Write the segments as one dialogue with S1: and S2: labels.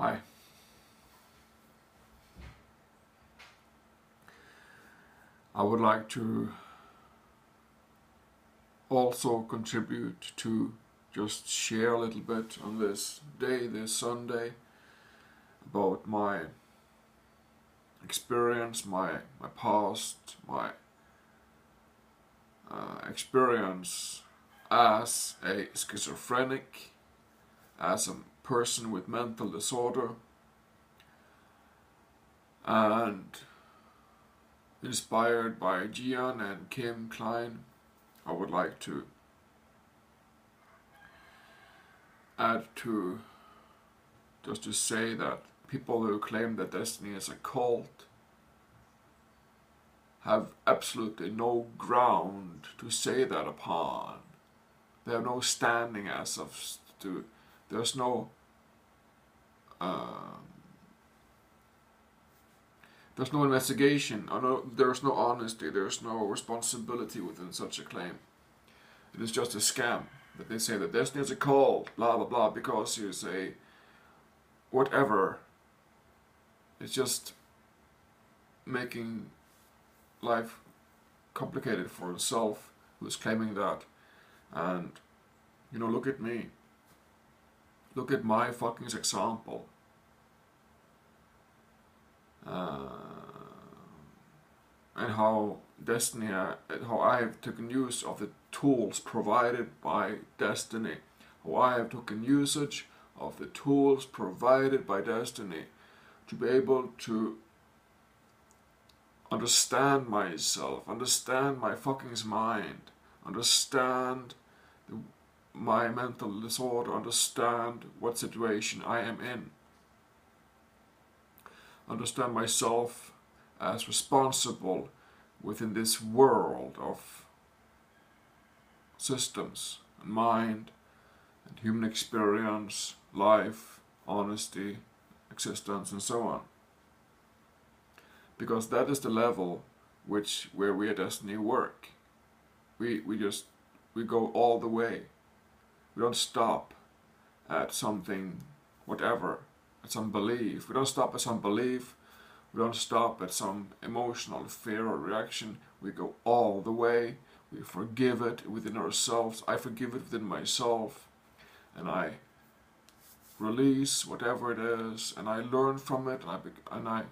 S1: Hi. I would like to also contribute to just share a little bit on this day, this Sunday, about my experience, my past, my experience as a schizophrenic, as a person with mental disorder, and inspired by Gian and Kim Klein. I would like to add to just to say that people who claim that destiny is a cult have absolutely no ground to say that upon. They have no standing as of to. There's no investigation, or there's no honesty, there's no responsibility within such a claim. It is just a scam that they say that destiny is a cult, blah blah blah, because you say whatever. It's just making life complicated for himself who is claiming that. And look at me. Look at my fucking example. And how destiny, how I have taken use of the tools provided by destiny, how I have taken usage of the tools provided by destiny to be able to understand myself, understand my fucking mind, understand my mental disorder, understand what situation I am in, understand myself as responsible within this world of systems and mind and human experience, life, honesty, existence, and so on. Because that is the level where we at Destiny work. We go all the way. We don't stop at something, whatever, at some belief. We don't stop at some belief. We don't stop at some emotional fear or reaction. We go all the way. We forgive it within ourselves. I forgive it within myself. And I release whatever it is. And I learn from it. And I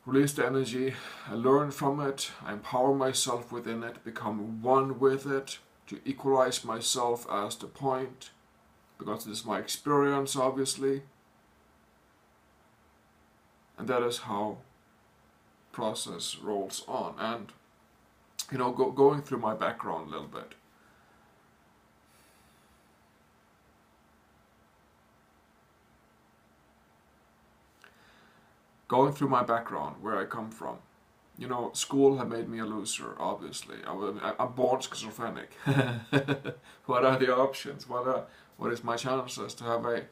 S1: release the energy. I learn from it. I empower myself within it. Become one with it. To equalize myself as the point. Because this is my experience, obviously. And that is how process rolls on. And going through my background a little bit. Going through my background, where I come from. School had made me a loser, obviously. I'm born schizophrenic. What are the options? What is my chances to have a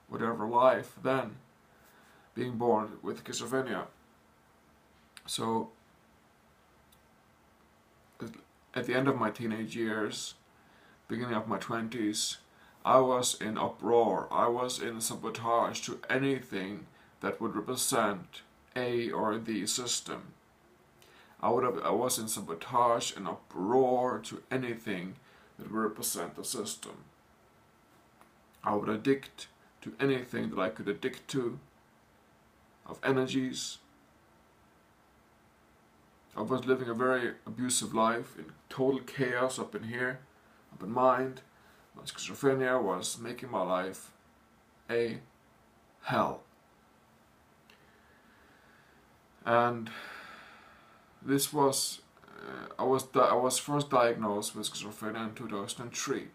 S1: whatever life then? Being born with schizophrenia. So, at the end of my teenage years, beginning of my 20s, I was in uproar. I was in sabotage to anything that would represent a or the system. I was in sabotage and uproar to anything that would represent the system. I would addict to anything that I could addict to, of energies. I was living a very abusive life in total chaos up in here, up in mind. My schizophrenia was making my life a hell. And this was, I was first diagnosed with schizophrenia in 2003.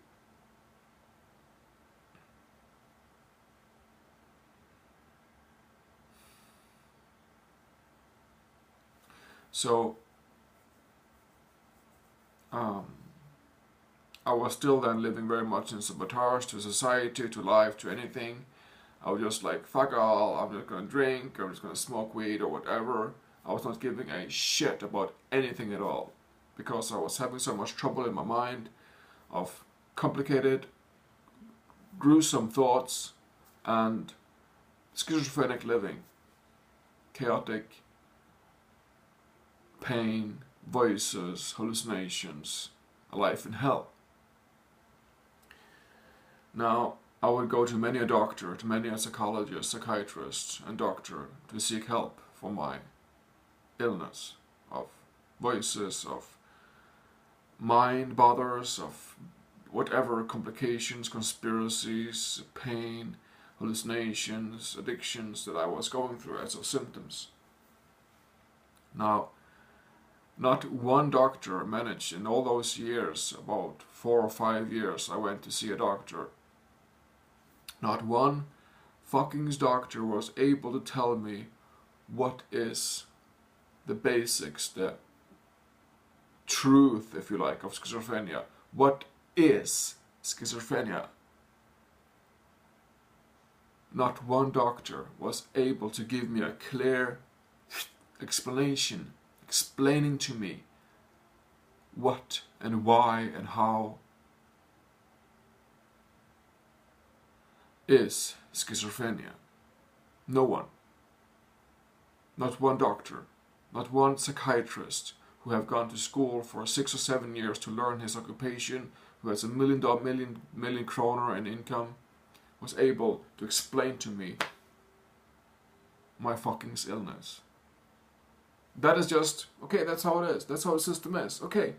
S1: So, I was still then living very much in sabotage to society, to life, to anything. I was just like, fuck all, I'm just gonna drink, I'm just gonna smoke weed or whatever. I was not giving a shit about anything at all. Because I was having so much trouble in my mind of complicated, gruesome thoughts and schizophrenic living, chaotic, pain, voices, hallucinations, a life in hell. Now, I would go to many a doctor, to many a psychologist, psychiatrist, and doctor to seek help for my illness of voices, of mind bothers, of whatever complications, conspiracies, pain, hallucinations, addictions that I was going through as of symptoms. Now, not one doctor managed in all those years, about 4 or 5 years I went to see a doctor. Not one fucking doctor was able to tell me what is the basics, the truth, if you like, of schizophrenia. What is schizophrenia? Not one doctor was able to give me a clear explanation, explaining to me what and why and how is schizophrenia. No one. Not one doctor, not one psychiatrist who have gone to school for 6 or 7 years to learn his occupation, who has a million kroner in income, was able to explain to me my fucking illness. That is just, okay, that's how it is. That's how the system is. Okay.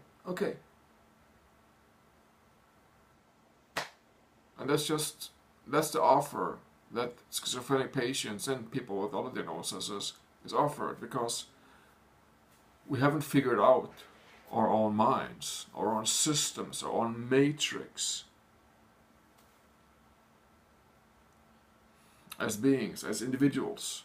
S1: And that's the offer that schizophrenic patients and people with other diagnoses is offered, because we haven't figured out our own minds, our own systems, our own matrix as beings, as individuals.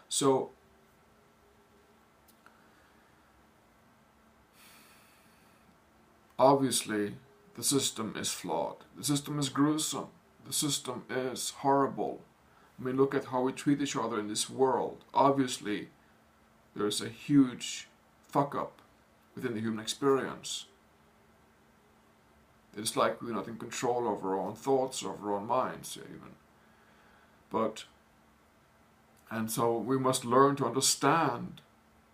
S1: So, obviously, the system is flawed. The system is gruesome. The system is horrible. I mean, look at how we treat each other in this world. Obviously, there is a huge fuck up within the human experience. It's like we're not in control of our own thoughts, of our own minds, even. And so we must learn to understand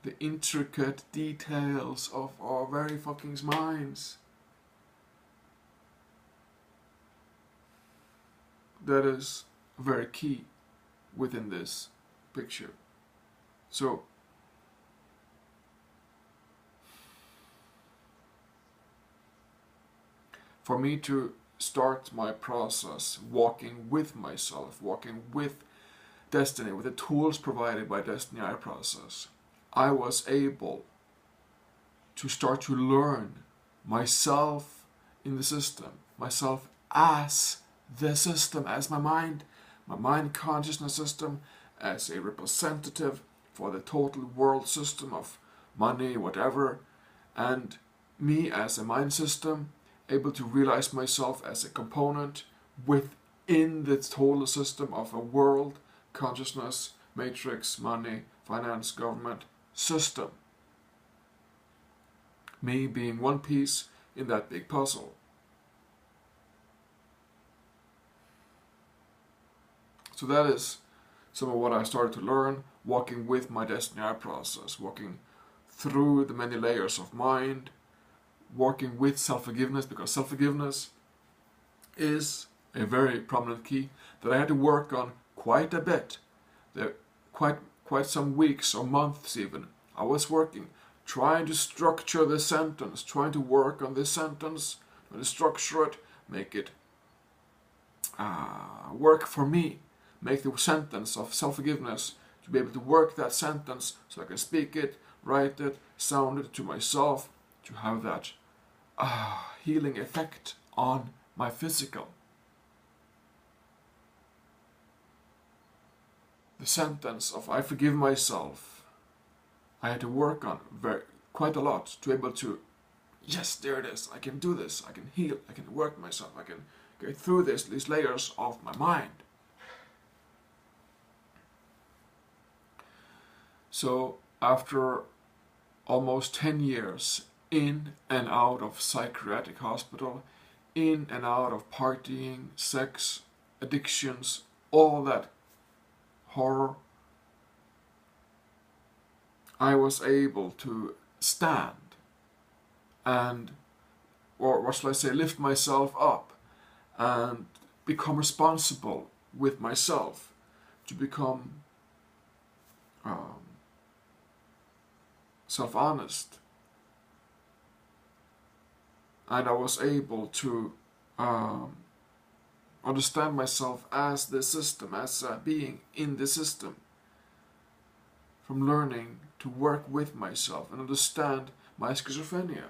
S1: the intricate details of our very fucking minds. That is very key within this picture. So, for me to start my process walking with myself, walking with Destiny, with the tools provided by Destiny I process, I was able to start to learn myself in the system, myself as the system, as my mind consciousness system, as a representative for the total world system of money, whatever, and me as a mind system, able to realize myself as a component within the total system of a world, consciousness, matrix, money, finance, government, system. Me being one piece in that big puzzle. So that is some of what I started to learn, walking with my Destiny I process, walking through the many layers of mind, working with self-forgiveness, because self-forgiveness is a very prominent key that I had to work on quite a bit. Quite some weeks or months even. I was working, trying to structure the sentence, trying to work on this sentence, trying to structure it, make it work for me, make the sentence of self-forgiveness to be able to work that sentence so I can speak it, write it, sound it to myself, to have that healing effect on my physical. The sentence of I forgive myself, I had to work on quite a lot to be able to, yes, there it is, I can do this, I can heal, I can work myself, I can get through these layers of my mind. So after almost 10 years in and out of psychiatric hospital, in and out of partying, sex, addictions, all that horror, I was able to stand and, or what shall I say, lift myself up and become responsible with myself, to become self-honest. And I was able to understand myself as the system, as a being in the system, from learning to work with myself and understand my schizophrenia.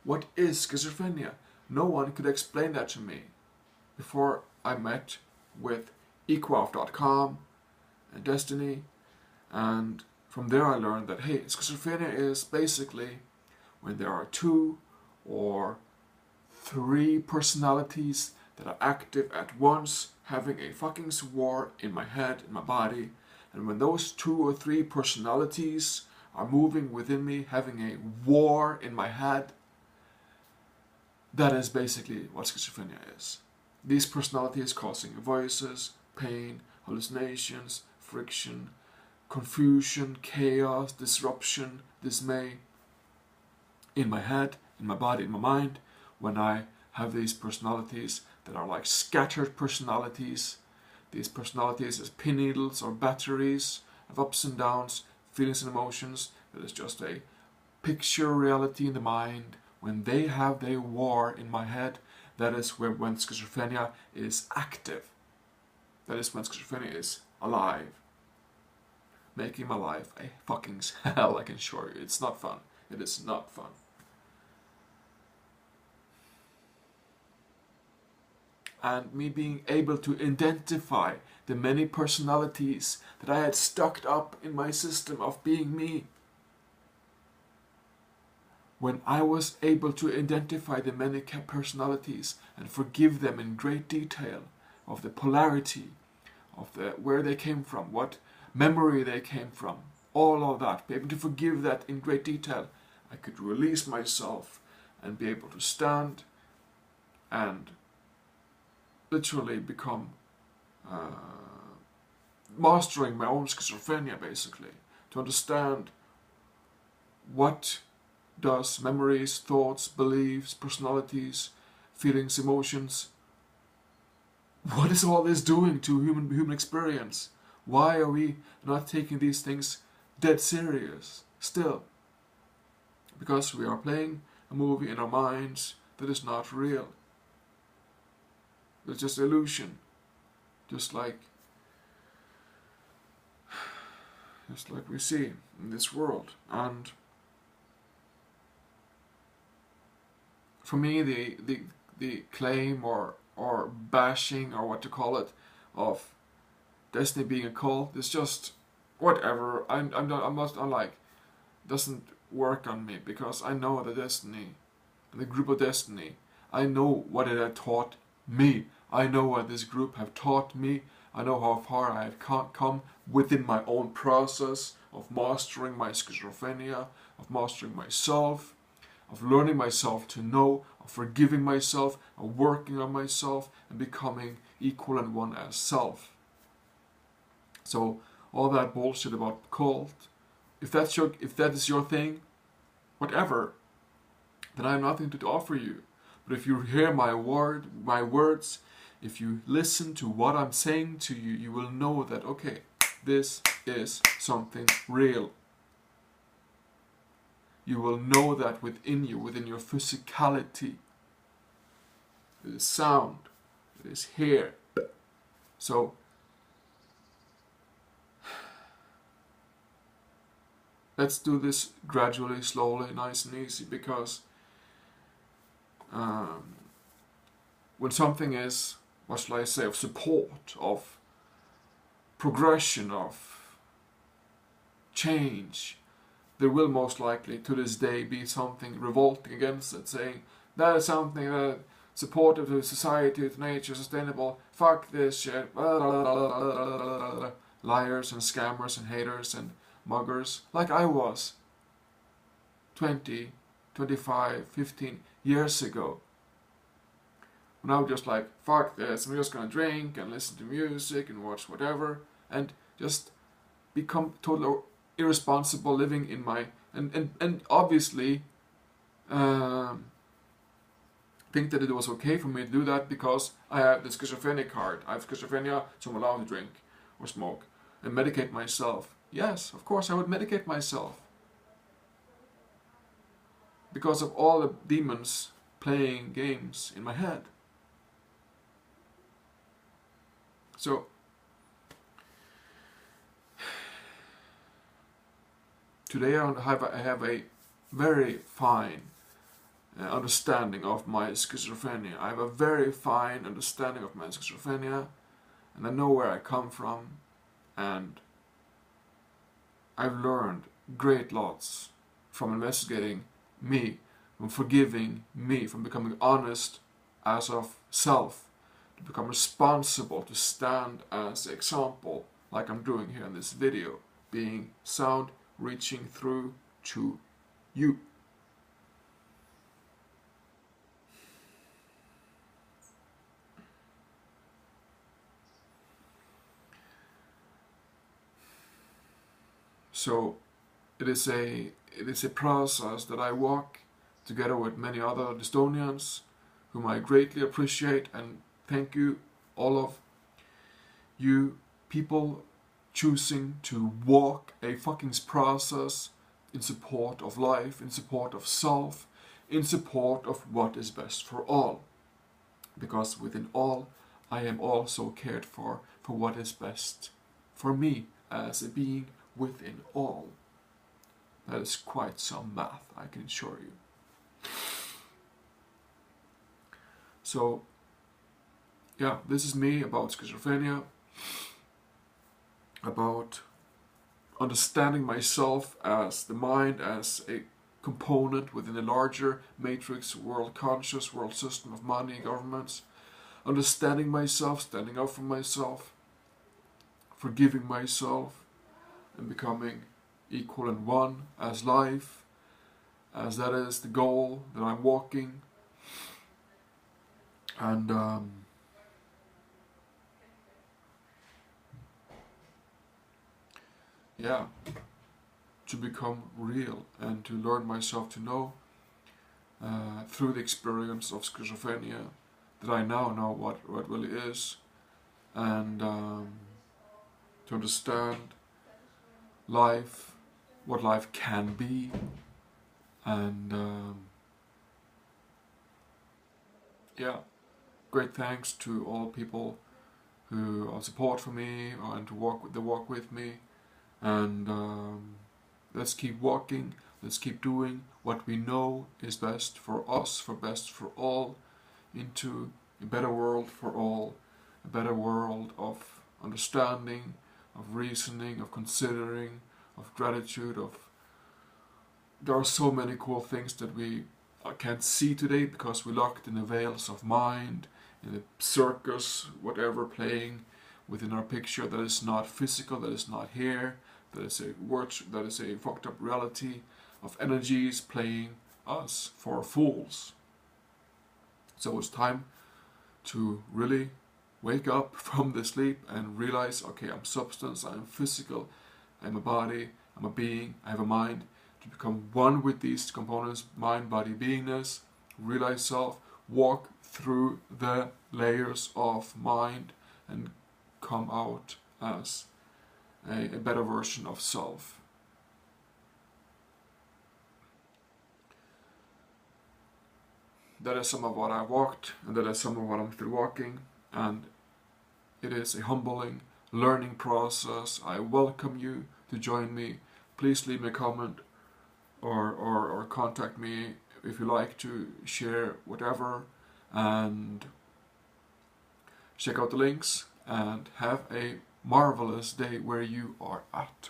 S1: What is schizophrenia? No one could explain that to me before I met with equaf.com and Destiny, and from there I learned that, hey, schizophrenia is basically when there are 2 or 3 personalities that are active at once, having a fucking war in my head, in my body, and when those 2 or 3 personalities are moving within me, having a war in my head, that is basically what schizophrenia is. These personalities causing voices, pain, hallucinations, friction, confusion, chaos, disruption, dismay in my head, in my body, in my mind, when I have these personalities that are like scattered personalities, these personalities as pin needles or batteries of ups and downs, feelings and emotions, that is just a picture reality in the mind. When they have their war in my head, that is when schizophrenia is active. That is when schizophrenia is alive. Making my life a fucking hell, I can assure you. It's not fun. It is not fun. And me being able to identify the many personalities that I had stocked up in my system of being me. When I was able to identify the many personalities and forgive them in great detail of the polarity, of the where they came from, what memory they came from, all of that, be able to forgive that in great detail, I could release myself and be able to stand and literally become mastering my own schizophrenia, basically, to understand what does memories, thoughts, beliefs, personalities, feelings, emotions, what is all this doing to human experience? Why are we not taking these things dead serious still? Because we are playing a movie in our minds that is not real. It's just illusion, just like we see in this world. And for me, the claim or bashing, or what to call it, of Destiny being a cult is just whatever. I'm like, doesn't work on me, because I know the Destiny, the group of Destiny. I know what it had taught me. I know what this group have taught me. I know how far I have come within my own process of mastering my schizophrenia, of mastering myself, of learning myself to know, of forgiving myself, of working on myself, and becoming equal and one as self. So all that bullshit about cult, if that is your thing, whatever, then I have nothing to offer you. But if you hear my words, if you listen to what I'm saying to you, you will know that, okay, this is something real. You will know that within you, within your physicality. It is sound. It is here. So let's do this gradually, slowly, nice and easy, because when something is, what shall I say, of support, of progression, of change, there will most likely to this day be something revolting against it, saying that is something that supportive to society, to nature, sustainable, fuck this shit, liars and scammers and haters and muggers, like I was. 20, 25, 15 years ago. When I was just like, fuck this, I'm just gonna drink and listen to music and watch whatever and just become totally irresponsible living in my and obviously think that it was okay for me to do that because I have the schizophrenia card. I have schizophrenia, so I'm allowed to drink or smoke and medicate myself. Yes, of course I would medicate myself because of all the demons playing games in my head. So today I have a very fine understanding of my schizophrenia. I have a very fine understanding of my schizophrenia, and I know where I come from, and I've learned great lots from investigating me, from forgiving me, from becoming honest as of self, to become responsible, to stand as an example, like I'm doing here in this video, being sound, reaching through to you. So it is a process that I walk together with many other Estonians, whom I greatly appreciate, and thank you, all of you people choosing to walk a fucking process in support of life, in support of self, in support of what is best for all. Because within all, I am also cared for what is best for me as a being within all. That is quite some math, I can assure you. So, yeah, this is me about schizophrenia, about understanding myself as the mind, as a component within a larger matrix, world conscious, world system of money, governments, understanding myself, standing up for myself, forgiving myself, and becoming equal and one as life, as that is the goal that I'm walking. And yeah, to become real and to learn myself to know through the experience of schizophrenia that I now know what really is, and to understand life, what life can be, and yeah, great thanks to all people who are support for me and to walk with me, and let's keep walking, let's keep doing what we know is best for us, for best for all, into a better world for all, a better world of understanding, of reasoning, of considering, of gratitude, of... There are so many cool things that we can't see today because we're locked in the veils of mind, in the circus, whatever, playing within our picture that is not physical, that is not here, that is a fucked up reality of energies playing us for fools. So it's time to really wake up from the sleep and realize, okay, I'm substance, I'm physical, I'm a body, I'm a being, I have a mind, to become one with these components, mind, body, beingness, realize self, walk through the layers of mind and come out as a better version of self. That is some of what I walked, and that is some of what I'm still walking, and it is a humbling learning process. I welcome you to join me. Please leave me a comment or contact me if you like to share whatever, and check out the links, and have a marvelous day where you are at.